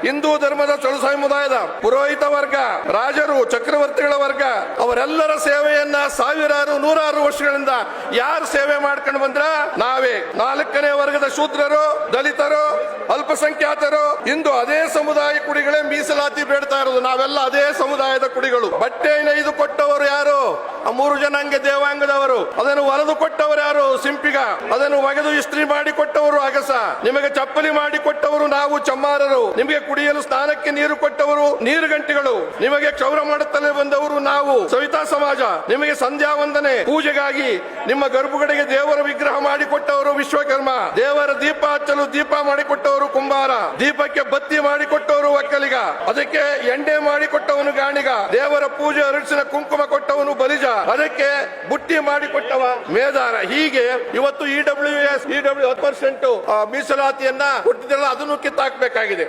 ಹಿಂದೂ ಧರ್ಮದ ಚಳು ಸಮುದಾಯದ ಪುರೋಹಿತ ವರ್ಗ, ರಾಜರು, ಚಕ್ರವರ್ತಿಗಳ ವರ್ಗ ಅವರೆಲ್ಲರ ಸೇವೆಯನ್ನ ಸಾವಿರಾರು ನೂರಾರು ವರ್ಷಗಳಿಂದ ಯಾರು ಸೇವೆ ಮಾಡ್ಕೊಂಡು ಬಂದ್ರ ನಾವೇ. 4ನೇ ವರ್ಗದ ಶೂದ್ರರು, ದಲಿತರು, ಅಲ್ಪಸಂಖ್ಯಾತರು, ಇಂದು ಅದೇ ಸಮುದಾಯ ಕುಡಿಗಳೇ ಮೀಸಲಾತಿ ಬೇಡ್ತಾ ಇರೋದು. ನಾವೆಲ್ಲ ಅದೇ ಸಮುದಾಯದ ಕುಡಿಗಳು. ಬಟ್ಟೆ ನೇಯ್ದು ಕೊಟ್ಟವರು ಯಾರು? ಆ 3 ಜನಾಂಗ ದೇವಾಂಗದವರು. ಅದನ್ನು ಹೊಲೆದು ಕೊಟ್ಟವರು ಯಾರು? ಸಿಂಪಿಗ. ಅದನ್ನು ಒಗೆದು ಇಸ್ತ್ರಿ ಮಾಡಿ ಕೊಟ್ಟವರು ಅಗಸ. ನಿಮಗೆ ಚಪ್ಪಲಿ ಮಾಡಿ ಕೊಟ್ಟವರು ನಾವು ಚಮ್ಮಾರರು. ನಿಮಗೆ ಕುಡಿಯಲು ಸ್ನಾನಕ್ಕೆ ನೀರು ಕೊಟ್ಟವರು ನೀರುಗಂಟಿಗಳು. ನಿಮಗೆ ಕ್ಷೌರ ಮಾಡುತ್ತಲೇ ಬಂದವರು ನಾವು ಸವಿತಾ ಸಮಾಜ. ನಿಮಗೆ ಸಂಧ್ಯಾ ವಂದನೆ ಪೂಜೆಗಾಗಿ ನಿಮ್ಮ ಗರ್ಭಗುಡಿಗೆ ದೇವರ ವಿಗ್ರಹ ಮಾಡಿಕೊಟ್ಟವರು ವಿಶ್ವಕರ್ಮ. ದೇವರ ದೀಪ ಹಚ್ಚಲು ದೀಪ ಮಾಡಿಕೊಟ್ಟವರು ಕುಂಬಾರ. ದೀಪಕ್ಕೆ ಬತ್ತಿ ಮಾಡಿಕೊಟ್ಟವರು ಒಕ್ಕಲಿಗ. ಅದಕ್ಕೆ ಎಣ್ಣೆ ಮಾಡಿಕೊಟ್ಟವನು ಗಾಣಿಗ. ದೇವರ ಪೂಜೆ ಅರಳಿಸಿನ ಕುಂಕುಮ ಕೊಟ್ಟವನು ಬಲಿಜ. ಅದಕ್ಕೆ ಬುಟ್ಟಿ ಮಾಡಿಕೊಟ್ಟವ ಮೇದಾರ. ಹೀಗೆ ಇವತ್ತು EWS 10% ಮೀಸಲಾತಿಯನ್ನ ಕೊಟ್ಟಿದ್ದಲ್ಲ, ಅದನ್ನು ಕಿತ್ತಾಕ್ಬೇಕಾಗಿದೆ.